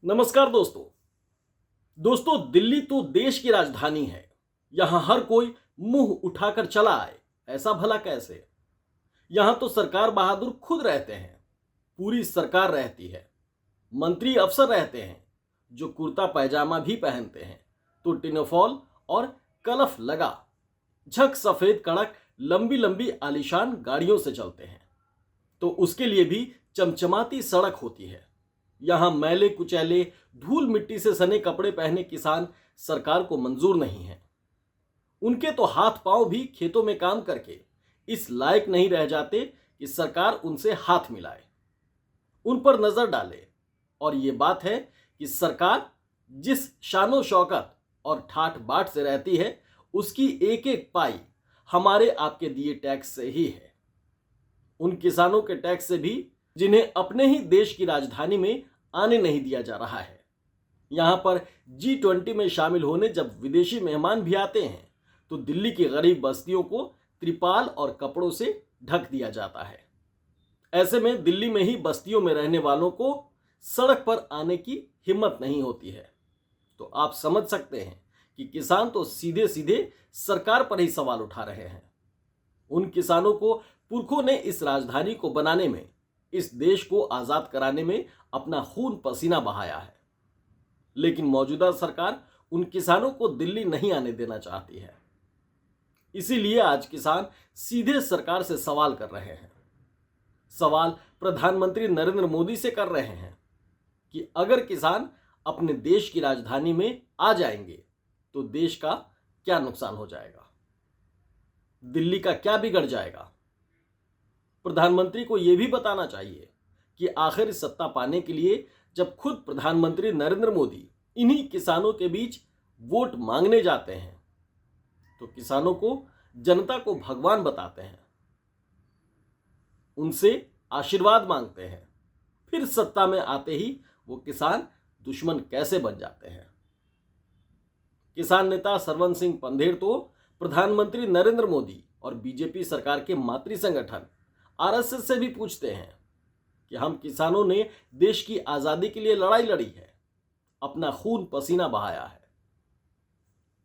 नमस्कार दोस्तों दिल्ली तो देश की राजधानी है। यहां हर कोई मुंह उठाकर चला आए, ऐसा भला कैसे। यहां तो सरकार बहादुर खुद रहते हैं, पूरी सरकार रहती है। मंत्री अफसर रहते हैं जो कुर्ता पैजामा भी पहनते हैं तो टिनोफॉल और कलफ लगा झक सफेद कड़क लंबी लंबी आलीशान गाड़ियों से चलते हैं। तो उसके लिए भी चमचमाती सड़क होती है। यहां मैले कुचैले धूल मिट्टी से सने कपड़े पहने किसान सरकार को मंजूर नहीं है। उनके तो हाथ पांव भी खेतों में काम करके इस लायक नहीं रह जाते कि सरकार उनसे हाथ मिलाए, उन पर नजर डाले। और ये बात है कि सरकार जिस शानो शौकत और ठाठ बाट से रहती है, उसकी एक एक पाई हमारे आपके दिए टैक्स से ही है। उन किसानों के टैक्स से भी जिन्हें अपने ही देश की राजधानी में आने नहीं दिया जा रहा है। यहां पर G20 में शामिल होने जब विदेशी मेहमान भी आते हैं तो दिल्ली की गरीब बस्तियों को त्रिपाल और कपड़ों से ढक दिया जाता है। ऐसे में दिल्ली में ही बस्तियों में रहने वालों को सड़क पर आने की हिम्मत नहीं होती है। तो आप समझ सकते हैं कि किसान तो सीधे सीधे सरकार पर ही सवाल उठा रहे हैं। उन किसानों को पुरखों ने इस राजधानी को बनाने में, इस देश को आजाद कराने में अपना खून पसीना बहाया है। लेकिन मौजूदा सरकार उन किसानों को दिल्ली नहीं आने देना चाहती है। इसीलिए आज किसान सीधे सरकार से सवाल कर रहे हैं। सवाल प्रधानमंत्री नरेंद्र मोदी से कर रहे हैं कि अगर किसान अपने देश की राजधानी में आ जाएंगे तो देश का क्या नुकसान हो जाएगा, दिल्ली का क्या बिगड़ जाएगा। प्रधानमंत्री को यह भी बताना चाहिए कि आखिर सत्ता पाने के लिए जब खुद प्रधानमंत्री नरेंद्र मोदी इन्हीं किसानों के बीच वोट मांगने जाते हैं तो किसानों को, जनता को भगवान बताते हैं, उनसे आशीर्वाद मांगते हैं, फिर सत्ता में आते ही वो किसान दुश्मन कैसे बन जाते हैं। किसान नेता सरवन सिंह पंधेर तो प्रधानमंत्री नरेंद्र मोदी और बीजेपी सरकार के मातृ संगठन आरएसएस से भी पूछते हैं कि हम किसानों ने देश की आजादी के लिए लड़ाई लड़ी है, अपना खून पसीना बहाया है।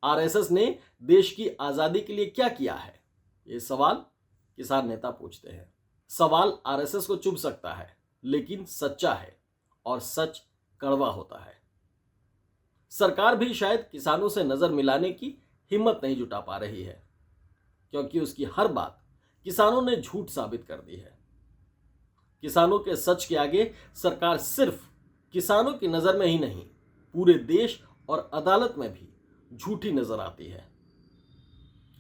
आरएसएस ने देश की आजादी के लिए क्या किया है, ये सवाल किसान नेता पूछते हैं। सवाल आरएसएस को चुभ सकता है, लेकिन सच्चा है और सच कड़वा होता है। सरकार भी शायद किसानों से नजर मिलाने की हिम्मत नहीं जुटा पा रही है, क्योंकि उसकी हर बात किसानों ने झूठ साबित कर दी है। किसानों के सच के आगे सरकार सिर्फ किसानों की नजर में ही नहीं, पूरे देश और अदालत में भी झूठी नजर आती है।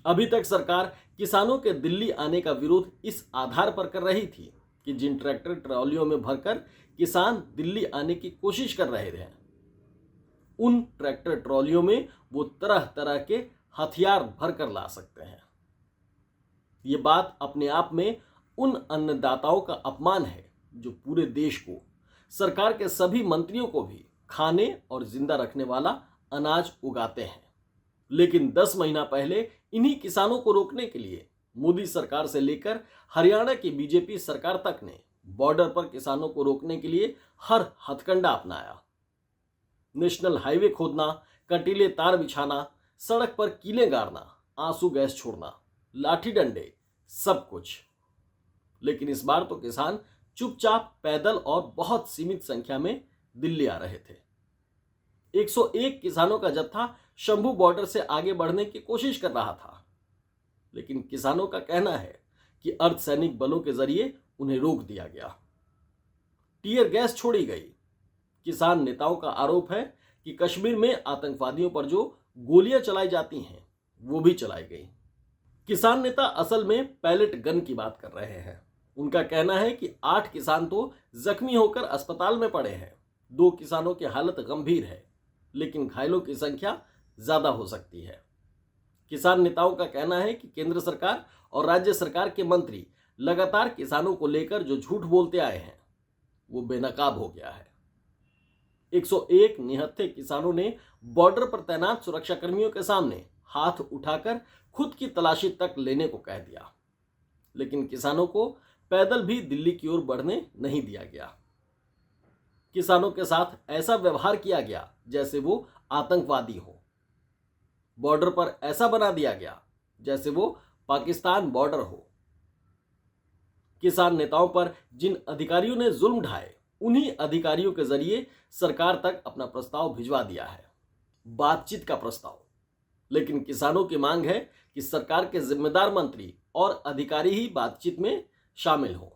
अभी तक सरकार किसानों के दिल्ली आने का विरोध इस आधार पर कर रही थी कि जिन ट्रैक्टर ट्रॉलियों में भरकर किसान दिल्ली आने की कोशिश कर रहे थे, उन ट्रैक्टर ट्रॉलियों में वो तरह तरह के हथियार भरकर ला सकते हैं। ये बात अपने आप में उन अन्नदाताओं का अपमान है जो पूरे देश को, सरकार के सभी मंत्रियों को भी खाने और जिंदा रखने वाला अनाज उगाते हैं। लेकिन 10 महीना पहले इन्हीं किसानों को रोकने के लिए मोदी सरकार से लेकर हरियाणा की बीजेपी सरकार तक ने बॉर्डर पर किसानों को रोकने के लिए हर हथकंडा अपनाया। नेशनल हाईवे खोदना, कटीले तार बिछाना, सड़क पर कीलें गाड़ना, आंसू गैस छोड़ना, लाठी डंडे, सब कुछ। लेकिन इस बार तो किसान चुपचाप पैदल और बहुत सीमित संख्या में दिल्ली आ रहे थे। 101 किसानों का जत्था शंभू बॉर्डर से आगे बढ़ने की कोशिश कर रहा था, लेकिन किसानों का कहना है कि अर्धसैनिक बलों के जरिए उन्हें रोक दिया गया, टीयर गैस छोड़ी गई। किसान नेताओं का आरोप है कि कश्मीर में आतंकवादियों पर जो गोलियां चलाई जाती हैं वो भी चलाई गई। किसान नेता असल में पैलेट गन की बात कर रहे हैं। उनका कहना है कि 8 किसान तो जख्मी होकर अस्पताल में पड़े हैं, 2 किसानों की हालत गंभीर है, लेकिन घायलों की संख्या ज्यादा हो सकती है। किसान नेताओं का कहना है कि केंद्र सरकार और राज्य सरकार के मंत्री लगातार किसानों को लेकर जो झूठ बोलते आए हैं वो बेनकाब हो गया है। 101 निहत्थे किसानों ने बॉर्डर पर तैनात सुरक्षाकर्मियों के सामने हाथ उठाकर खुद की तलाशी तक लेने को कह दिया, लेकिन किसानों को पैदल भी दिल्ली की ओर बढ़ने नहीं दिया गया। किसानों के साथ ऐसा व्यवहार किया गया जैसे वो आतंकवादी हो। बॉर्डर पर ऐसा बना दिया गया जैसे वो पाकिस्तान बॉर्डर हो। किसान नेताओं पर जिन अधिकारियों ने जुल्म ढाए, उन्हीं अधिकारियों के जरिए सरकार तक अपना प्रस्ताव भिजवा दिया है, बातचीत का प्रस्ताव। लेकिन किसानों की मांग है कि सरकार के जिम्मेदार मंत्री और अधिकारी ही बातचीत में शामिल हों,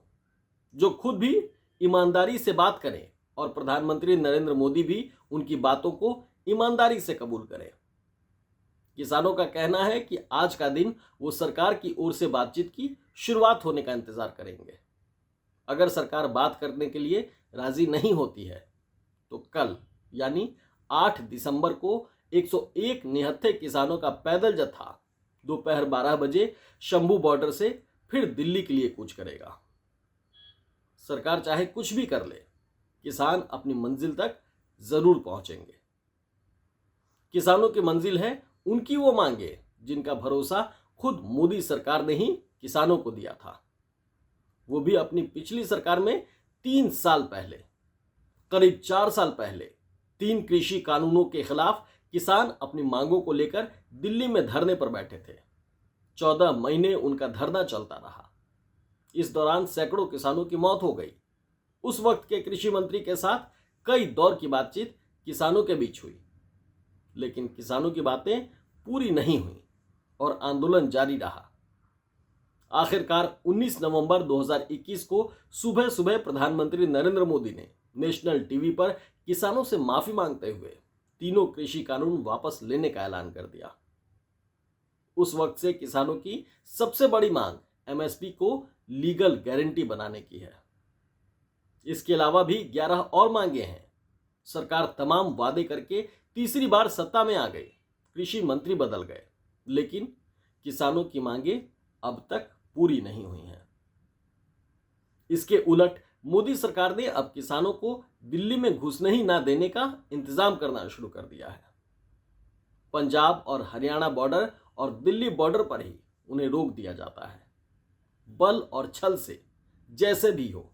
जो खुद भी ईमानदारी से बात करें और प्रधानमंत्री नरेंद्र मोदी भी उनकी बातों को ईमानदारी से कबूल करें। किसानों का कहना है कि आज का दिन वो सरकार की ओर से बातचीत की शुरुआत होने का इंतजार करेंगे। अगर सरकार बात करने के लिए राजी नहीं होती है तो कल यानी 8 दिसंबर को 101 निहत्थे किसानों का पैदल जत्था दोपहर 12 बजे शंभू बॉर्डर से फिर दिल्ली के लिए कूच करेगा। सरकार चाहे कुछ भी कर ले, किसान अपनी मंजिल तक जरूर पहुंचेंगे। किसानों की मंजिल है उनकी वो मांगे जिनका भरोसा खुद मोदी सरकार ने ही किसानों को दिया था, वो भी अपनी पिछली सरकार में 3 साल पहले। करीब 4 साल पहले 3 कृषि कानूनों के खिलाफ किसान अपनी मांगों को लेकर दिल्ली में धरने पर बैठे थे। 14 महीने उनका धरना चलता रहा। इस दौरान सैकड़ों किसानों की मौत हो गई। उस वक्त के कृषि मंत्री के साथ कई दौर की बातचीत किसानों के बीच हुई, लेकिन किसानों की बातें पूरी नहीं हुई और आंदोलन जारी रहा। आखिरकार 19 नवंबर 2021 को सुबह सुबह प्रधानमंत्री नरेंद्र मोदी ने नेशनल टीवी पर किसानों से माफी मांगते हुए तीनों कृषि कानून वापस लेने का ऐलान कर दिया। उस वक्त से किसानों की सबसे बड़ी मांग एमएसपी को लीगल गारंटी बनाने की है। इसके अलावा भी 11 और मांगे हैं। सरकार तमाम वादे करके तीसरी बार सत्ता में आ गई, कृषि मंत्री बदल गए, लेकिन किसानों की मांगे अब तक पूरी नहीं हुई हैं। इसके उलट मोदी सरकार ने अब किसानों को दिल्ली में घुसने ही ना देने का इंतजाम करना शुरू कर दिया है। पंजाब और हरियाणा बॉर्डर और दिल्ली बॉर्डर पर ही उन्हें रोक दिया जाता है, बल और छल से, जैसे भी हो।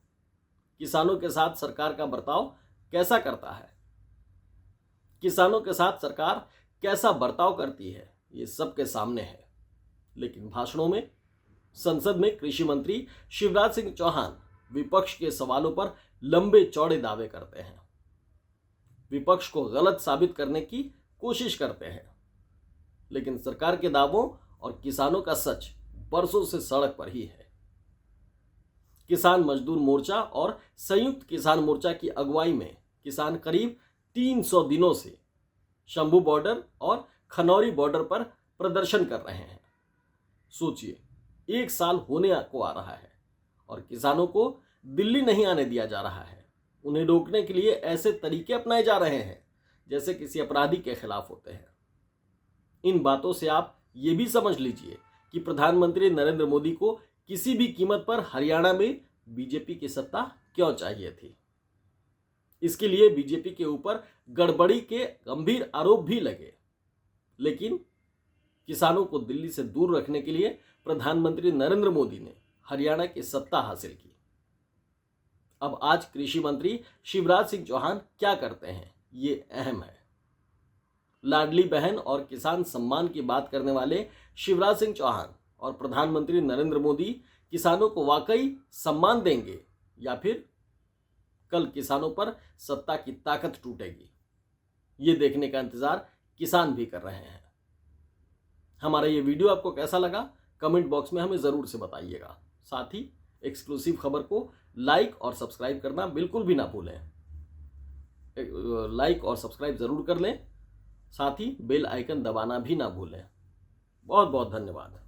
किसानों के साथ सरकार का बर्ताव कैसा करता है, किसानों के साथ सरकार कैसा बर्ताव करती है, ये सबके सामने है। लेकिन भाषणों में, संसद में कृषि मंत्री शिवराज सिंह चौहान विपक्ष के सवालों पर लंबे चौड़े दावे करते हैं, विपक्ष को गलत साबित करने की कोशिश करते हैं। लेकिन सरकार के दावों और किसानों का सच बरसों से सड़क पर ही है। किसान मजदूर मोर्चा और संयुक्त किसान मोर्चा की अगुवाई में किसान करीब 300 दिनों से शंभू बॉर्डर और खनौरी बॉर्डर पर प्रदर्शन कर रहे हैं। सोचिए, 1 साल होने को आ रहा है और किसानों को दिल्ली नहीं आने दिया जा रहा है। उन्हें रोकने के लिए ऐसे तरीके अपनाए जा रहे हैं जैसे किसी अपराधी के खिलाफ होते हैं। इन बातों से आप ये भी समझ लीजिए कि प्रधानमंत्री नरेंद्र मोदी को किसी भी कीमत पर हरियाणा में बीजेपी की सत्ता क्यों चाहिए थी। इसके लिए बीजेपी के ऊपर गड़बड़ी के गंभीर आरोप भी लगे, लेकिन किसानों को दिल्ली से दूर रखने के लिए प्रधानमंत्री नरेंद्र मोदी ने हरियाणा की सत्ता हासिल की। अब आज कृषि मंत्री शिवराज सिंह चौहान क्या करते हैं, ये अहम है। लाडली बहन और किसान सम्मान की बात करने वाले शिवराज सिंह चौहान और प्रधानमंत्री नरेंद्र मोदी किसानों को वाकई सम्मान देंगे या फिर कल किसानों पर सत्ता की ताकत टूटेगी, ये देखने का इंतजार किसान भी कर रहे हैं। हमारा ये वीडियो आपको कैसा लगा, कमेंट बॉक्स में हमें जरूर से बताइएगा। साथ ही एक्सक्लूसिव खबर को लाइक और सब्सक्राइब करना बिल्कुल भी ना भूलें। लाइक और सब्सक्राइब जरूर कर लें, साथ ही बेल आइकन दबाना भी ना भूलें। बहुत बहुत धन्यवाद।